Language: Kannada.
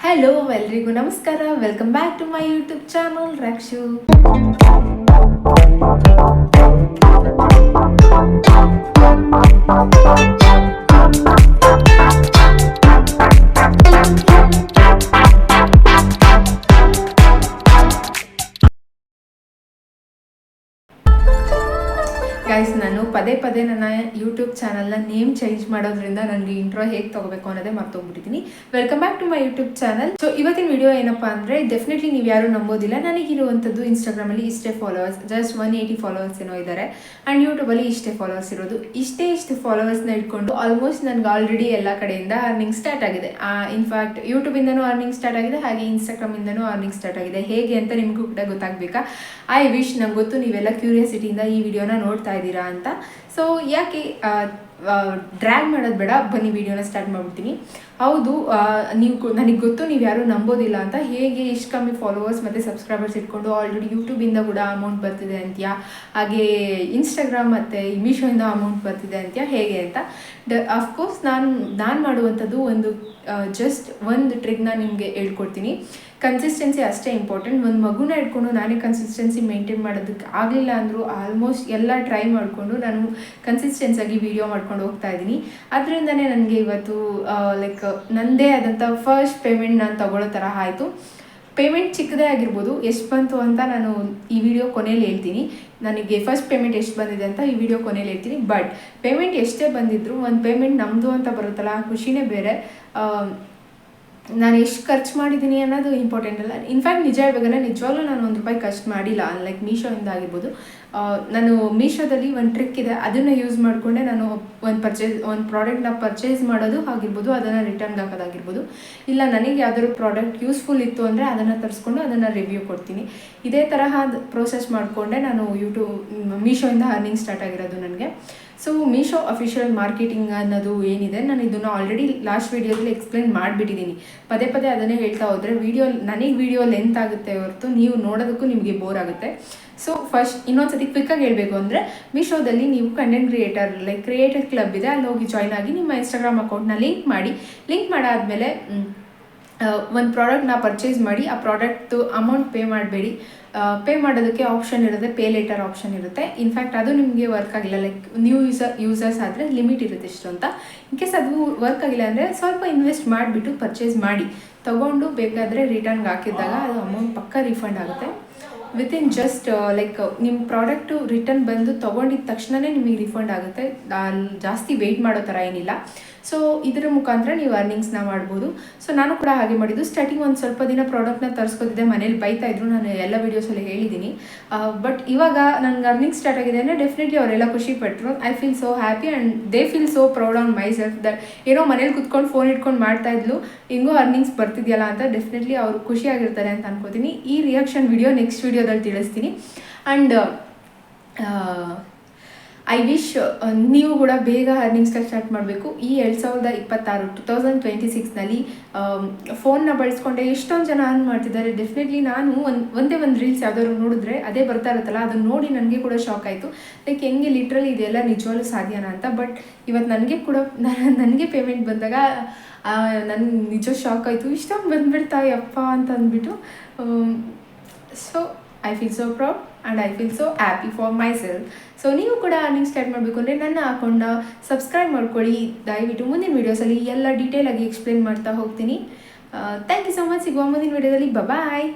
ಹಲೋ ಎಲ್ರಿಗೂ ನಮಸ್ಕಾರ. Welcome back to my YouTube channel Rakshu. Guys, ನಾನು ಪದೇ ಪದೇ ನನ್ನ ಯೂಟ್ಯೂಬ್ ಚಾನಲ್ನ ನೇಮ್ ಚೇಂಜ್ ಮಾಡೋದ್ರಿಂದ ನನಗೆ ಇಂಟ್ರೋ ಹೇಗೆ ತೊಗೋಬೇಕು ಅನ್ನೋದೇ ಮರ್ತೋಗ್ಬಿಟ್ಟಿದ್ದೀನಿ. Welcome back to my YouTube channel. So ಇವತ್ತಿನ ವಿಡಿಯೋ ಏನಪ್ಪ ಅಂದರೆ, ಡೆಫಿನೆಟ್ಲಿ ನೀವು ಯಾರು ನಂಬೋದಿಲ್ಲ, ನನಗಿರುವಂಥದ್ದು ಇನ್ಸ್ಟಾಗ್ರಾಮಲ್ಲಿ ಇಷ್ಟೇ ಫಾಲೋವರ್ಸ್, ಜಸ್ಟ್ 180 ಫಾಲೋವರ್ಸ್ ಏನೋ ಇದ್ದಾರೆ. ಆ್ಯಂಡ್ ಯೂಟ್ಯೂಬಲ್ಲಿ ಇಷ್ಟೇ ಫಾಲೋವರ್ಸ್ ಇರೋದು. ಇಷ್ಟು ಫಾಲೋವರ್ಸ್ನ ಇಟ್ಕೊಂಡು ಆಲ್ಮೋಸ್ಟ್ ನನಗೆ ಆಲ್ರೆಡಿ ಎಲ್ಲ ಕಡೆಯಿಂದ ಅರ್ನಿಂಗ್ ಸ್ಟಾರ್ಟ್ ಆಗಿದೆ. ಇನ್ಫ್ಯಾಕ್ಟ್ ಯೂಟ್ಯೂಬಿಂದನೂ ಅರ್ನಿಂಗ್ ಸ್ಟಾರ್ಟ್ ಆಗಿದೆ, ಹಾಗೆ ಇನ್ಸ್ಟಾಗ್ರಾಮಿಂದನೂ ಅರ್ನಿಂಗ್ ಸ್ಟಾರ್ಟ್ ಆಗಿದೆ. ಹೇಗೆ ಅಂತ ನಿಮಗೂ ಕೂಡ ಗೊತ್ತಾಗಬೇಕಾ? ಐ ವಿಶ್ ನಂಗೆ ಗೊತ್ತು ನೀವೆಲ್ಲ ಕ್ಯೂರಿಯಾಸಿಟಿಯಿಂದ ಈ ವಿಡಿಯೋನ ನೋಡ್ತಾ ಇದ್ದೀರಾ ಅಂತ. ಸೊ ಯಾಕೆ ಡ್ರ್ಯಾಗ್ ಮಾಡೋದು ಬೇಡ, ಬನ್ನಿ ವಿಡಿಯೋನ ಸ್ಟಾರ್ಟ್ ಮಾಡಿಬಿಡ್ತೀನಿ. ಹೌದು, ನನಗೆ ಗೊತ್ತು ನೀವು ಯಾರೂ ನಂಬೋದಿಲ್ಲ ಅಂತ. ಹೇಗೆ ಇಷ್ಟು ಕಮ್ಮಿ ಫಾಲೋವರ್ಸ್ ಮತ್ತು ಸಬ್ಸ್ಕ್ರೈಬರ್ಸ್ ಇಟ್ಕೊಂಡು ಆಲ್ರೆಡಿ ಯೂಟ್ಯೂಬಿಂದ ಕೂಡ ಅಮೌಂಟ್ ಬರ್ತಿದೆ ಅಂತ್ಯಾ, ಹಾಗೆ ಇನ್ಸ್ಟಾಗ್ರಾಮ್ ಮತ್ತು ಮೀಶೋಯಿಂದ ಅಮೌಂಟ್ ಬರ್ತಿದೆ ಅಂತ್ಯಾ, ಹೇಗೆ ಅಂತ. ಅಫ್ಕೋರ್ಸ್ ನಾನು ಮಾಡುವಂಥದ್ದು ಜಸ್ಟ್ ಒಂದು ಟ್ರಿಕ್ನ ನಿಮಗೆ ಹೇಳ್ಕೊಡ್ತೀನಿ. ಕನ್ಸಿಸ್ಟೆನ್ಸಿ ಅಷ್ಟೇ ಇಂಪಾರ್ಟೆಂಟ್. ಒಂದು ಮಗುನ ಇಟ್ಕೊಂಡು ನಾನೇ ಕನ್ಸಿಸ್ಟೆನ್ಸಿ ಮೇಂಟೈನ್ ಮಾಡೋದಕ್ಕೆ ಆಗಲಿಲ್ಲ ಅಂದರೂ ಆಲ್ಮೋಸ್ಟ್ ಎಲ್ಲ ಟ್ರೈ ಮಾಡಿಕೊಂಡು ನಾನು ಕನ್ಸಿಸ್ಟೆನ್ಸಾಗಿ ವೀಡಿಯೋ ಮಾಡ್ಕೊಂಡು ಹೋಗ್ತಾ ಇದ್ದೀನಿ. ಅದರಿಂದನೇ ನನಗೆ ಇವತ್ತು ನನ್ನದೇ ಆದಂಥ ಫಸ್ಟ್ ಪೇಮೆಂಟ್ ನಾನು ತಗೊಳ್ಳೋ ಥರ ಆಯಿತು. ಪೇಮೆಂಟ್ ಚಿಕ್ಕದೇ ಆಗಿರ್ಬೋದು, ಎಷ್ಟು ಬಂತು ಅಂತ ನಾನು ಈ ವಿಡಿಯೋ ಕೊನೆಯಲ್ಲಿ ಹೇಳ್ತೀನಿ. ನನಗೆ ಫಸ್ಟ್ ಪೇಮೆಂಟ್ ಎಷ್ಟು ಬಂದಿದೆ ಅಂತ ಈ ವಿಡಿಯೋ ಕೊನೆಯಲ್ಲಿ ಹೇಳ್ತೀನಿ. ಬಟ್ ಪೇಮೆಂಟ್ ಎಷ್ಟೇ ಬಂದಿದ್ರು ಒಂದು ಪೇಮೆಂಟ್ ನಮ್ಮದು ಅಂತ ಬರುತ್ತಲ್ಲ, ಆ ಖುಷಿನೇ ಬೇರೆ. ನಾನು ಎಷ್ಟು ಖರ್ಚು ಮಾಡಿದ್ದೀನಿ ಅನ್ನೋದು ಇಂಪಾರ್ಟೆಂಟ್ ಅಲ್ಲ. ಇನ್ಫ್ಯಾಕ್ಟ್ ನಿಜವಾಗ್ಲೂ ನಾನು ₹1 ಖರ್ಚು ಮಾಡಿಲ್ಲ. ಲೈಕ್ ಮೀಶೋಯಿಂದ ಆಗಿರ್ಬೋದು. ನಾನು ಮೀಶೋದಲ್ಲಿ ಒಂದು ಟ್ರಿಕ್ ಇದೆ, ಅದನ್ನು ಯೂಸ್ ಮಾಡಿಕೊಂಡೆ ನಾನು ಒಂದು ಪ್ರಾಡಕ್ಟ್ನ ಪರ್ಚೇಸ್ ಮಾಡೋದು ಆಗಿರ್ಬೋದು, ಅದನ್ನು ರಿಟರ್ನ್ಗೆ ಹಾಕೋದಾಗಿರ್ಬೋದು. ಇಲ್ಲ ನನಗೆ ಯಾವ್ದಾದ್ರು ಪ್ರಾಡಕ್ಟ್ ಯೂಸ್ಫುಲ್ ಇತ್ತು ಅಂದರೆ ಅದನ್ನು ತರಿಸ್ಕೊಂಡು ಅದನ್ನು ರಿವ್ಯೂ ಕೊಡ್ತೀನಿ. ಇದೇ ತರಹ ಪ್ರೋಸೆಸ್ ಮಾಡಿಕೊಂಡೆ ನಾನು ಮೀಶೋಯಿಂದ ಅರ್ನಿಂಗ್ ಸ್ಟಾರ್ಟ್ ಆಗಿರೋದು ನನಗೆ. ಸೊ ಮೀಶೋ ಅಫಿಷಿಯಲ್ ಮಾರ್ಕೆಟಿಂಗ್ ಅನ್ನೋದು ಏನಿದೆ, ನಾನು ಇದನ್ನು ಆಲ್ರೆಡಿ ಲಾಸ್ಟ್ ವೀಡಿಯೋದಲ್ಲಿ ಎಕ್ಸ್ಪ್ಲೇನ್ ಮಾಡಿಬಿಟ್ಟಿದ್ದೀನಿ. ಪದೇ ಅದನ್ನೇ ಹೇಳ್ತಾ ಹೋದರೆ ನನಗೆ ವಿಡಿಯೋ ಲೆಂತ್ ಆಗುತ್ತೆ ಹೊರತು ನೀವು ನೋಡೋದಕ್ಕೂ ನಿಮಗೆ ಬೋರ್ ಆಗುತ್ತೆ. ಸೊ ಫಸ್ಟ್ ಇನ್ನೊಂದ್ಸತಿ ಕ್ವಿಕ್ಕಾಗಿ ಹೇಳಬೇಕು ಅಂದರೆ, ಮೀಶೋದಲ್ಲಿ ನೀವು ಕಂಟೆಂಟ್ ಕ್ರಿಯೇಟರ್ ಕ್ಲಬ್ ಇದೆ, ಅಲ್ಲಿ ಹೋಗಿ ಜಾಯ್ನ್ ಆಗಿ ನಿಮ್ಮ ಇನ್ಸ್ಟಾಗ್ರಾಮ್ ಅಕೌಂಟ್ನ ಲಿಂಕ್ ಮಾಡಾದಮೇಲೆ ಒಂದು ಪ್ರಾಡಕ್ಟ್ನ ಪರ್ಚೇಸ್ ಮಾಡಿ. ಆ ಪ್ರಾಡಕ್ಟ್ದು ಅಮೌಂಟ್ ಪೇ ಮಾಡಬೇಡಿ. ಪೇ ಮಾಡೋದಕ್ಕೆ ಆಪ್ಷನ್ ಇರುತ್ತೆ, ಪೇ ಲೇಟರ್ ಆಪ್ಷನ್ ಇರುತ್ತೆ. ಇನ್ಫ್ಯಾಕ್ಟ್ ಅದು ನಿಮಗೆ ವರ್ಕ್ ಆಗಿಲ್ಲ, ಲೈಕ್ ನ್ಯೂ ಯೂಸರ್ಸ್ ಆದರೆ ಲಿಮಿಟ್ ಇರುತ್ತೆ ಇಷ್ಟು ಅಂತ. ಇನ್ ಕೇಸ್ ಅದು ವರ್ಕ್ ಆಗಿಲ್ಲ ಅಂದರೆ ಸ್ವಲ್ಪ ಇನ್ವೆಸ್ಟ್ ಮಾಡಿಬಿಟ್ಟು ಪರ್ಚೇಸ್ ಮಾಡಿ, ತೊಗೊಂಡು ಬೇಕಾದರೆ ರಿಟರ್ನ್ಗೆ ಹಾಕಿದಾಗ ಅದು ಅಮೌಂಟ್ ಪಕ್ಕ ರೀಫಂಡ್ ಆಗುತ್ತೆ. ವಿತಿನ್ ಜಸ್ಟ್ ನಿಮ್ಮ ಪ್ರಾಡಕ್ಟು ರಿಟರ್ನ್ ಬಂದು ತೊಗೊಂಡಿದ್ದ ತಕ್ಷಣವೇ ನಿಮಗೆ ರಿಫಂಡ್ ಆಗುತ್ತೆ. ಜಾಸ್ತಿ ವೆಯ್ಟ್ ಮಾಡೋ ಥರ ಏನಿಲ್ಲ. ಸೊ ಇದರ ಮುಖಾಂತರ ನೀವು ಅರ್ನಿಂಗ್ಸ್ನ ಮಾಡ್ಬೋದು. ಸೊ ನಾನು ಕೂಡ ಹಾಗೆ ಮಾಡಿದ್ದು. ಸ್ಟಾರ್ಟಿಂಗ್ ಒಂದು ಸ್ವಲ್ಪ ದಿನ ಪ್ರಾಡಕ್ಟ್ನ ತರಿಸ್ಕೊತಿದ್ದೆ, ಮನೇಲಿ ಬೈತಾಯಿದ್ರು, ನಾನು ಎಲ್ಲ ವೀಡಿಯೋಸಲ್ಲಿ ಹೇಳಿದ್ದೀನಿ. ಬಟ್ ಇವಾಗ ನನಗೆ ಅರ್ನಿಂಗ್ ಸ್ಟಾರ್ಟ್ ಆಗಿದೆ ಅಂದರೆ ಡೆಫಿನೆಟ್ಲಿ ಅವರೆಲ್ಲ ಖುಷಿ ಪಟ್ಟರು. I feel so happy and they feel so proud on my self that ಏನೋ ಮನೇಲಿ ಕುತ್ಕೊಂಡು ಫೋನ್ ಇಟ್ಕೊಂಡು ಮಾಡ್ತಾಯಿದ್ಲು, ಹಿಂಗೂ ಅರ್ನಿಂಗ್ಸ್ ಬರ್ತಿದೆಯಲ್ಲ ಅಂತ. ಡೆಫಿನೆಟ್ಲಿ ಅವರು ಖುಷಿಯಾಗಿರ್ತಾರೆ ಅಂತ ಅನ್ಕೋತೀನಿ. ಈ ರಿಯಾಕ್ಷನ್ ವಿಡಿಯೋ ನೆಕ್ಸ್ಟ್ ವಿಡಿಯೋದಲ್ಲಿ ತಿಳಿಸ್ತೀನಿ. ಆ್ಯಂಡ್ ಐ ವಿಶ್ ನೀವು ಕೂಡ ಬೇಗ ಅರ್ನಿಂಗ್ಸ್ನ ಸ್ಟಾರ್ಟ್ ಮಾಡಬೇಕು. ಈ 2026 ಫೋನ್ನ ಬಳಸ್ಕೊಂಡೆ ಎಷ್ಟೊಂದು ಜನ ಅರ್ನ್ ಮಾಡ್ತಿದ್ದಾರೆ. ಡೆಫಿನೆಟ್ಲಿ ನಾನು ಒಂದೇ ರೀಲ್ಸ್ ಯಾವ್ದಾದ್ರು ನೋಡಿದ್ರೆ ಅದೇ ಬರ್ತಾ ಇರುತ್ತಲ್ಲ, ಅದನ್ನು ನೋಡಿ ನನಗೆ ಕೂಡ ಶಾಕ್ ಆಯಿತು. ಲೈಕ್ ಹೆಂಗೆ ಲಿಟ್ರಲಿ ಇದೆಲ್ಲ ನಿಜವಾಗ್ಲೂ ಸಾಧ್ಯನಾ ಅಂತ. ಬಟ್ ಇವತ್ತು ನನಗೆ ಪೇಮೆಂಟ್ ಬಂದಾಗ ನನಗೆ ನಿಜ ಶಾಕ್ ಆಯಿತು. ಇಷ್ಟೊಂದು ಬಂದುಬಿಡ್ತಾ ಯಪ್ಪ ಅಂತ ಅಂದ್ಬಿಟ್ಟು. So I feel so proud and I feel so happy for my self. So ನೀವು ಕೂಡ ಅರ್ನಿಂಗ್ ಸ್ಟಾರ್ಟ್ ಮಾಡಬೇಕು ಅಂದರೆ ನನ್ನ ಅಕೌಂಟ್ನ ಸಬ್ಸ್ಕ್ರೈಬ್ ಮಾಡ್ಕೊಳ್ಳಿ ದಯವಿಟ್ಟು. ಮುಂದಿನ ವೀಡಿಯೋಸಲ್ಲಿ ಎಲ್ಲ ಡೀಟೇಲಾಗಿ ಎಕ್ಸ್ಪ್ಲೇನ್ ಮಾಡ್ತಾ ಹೋಗ್ತೀನಿ. Thank you so much. ಸಿಗುವ ಮುಂದಿನ ವೀಡಿಯೋದಲ್ಲಿ. ಬಾಯ್.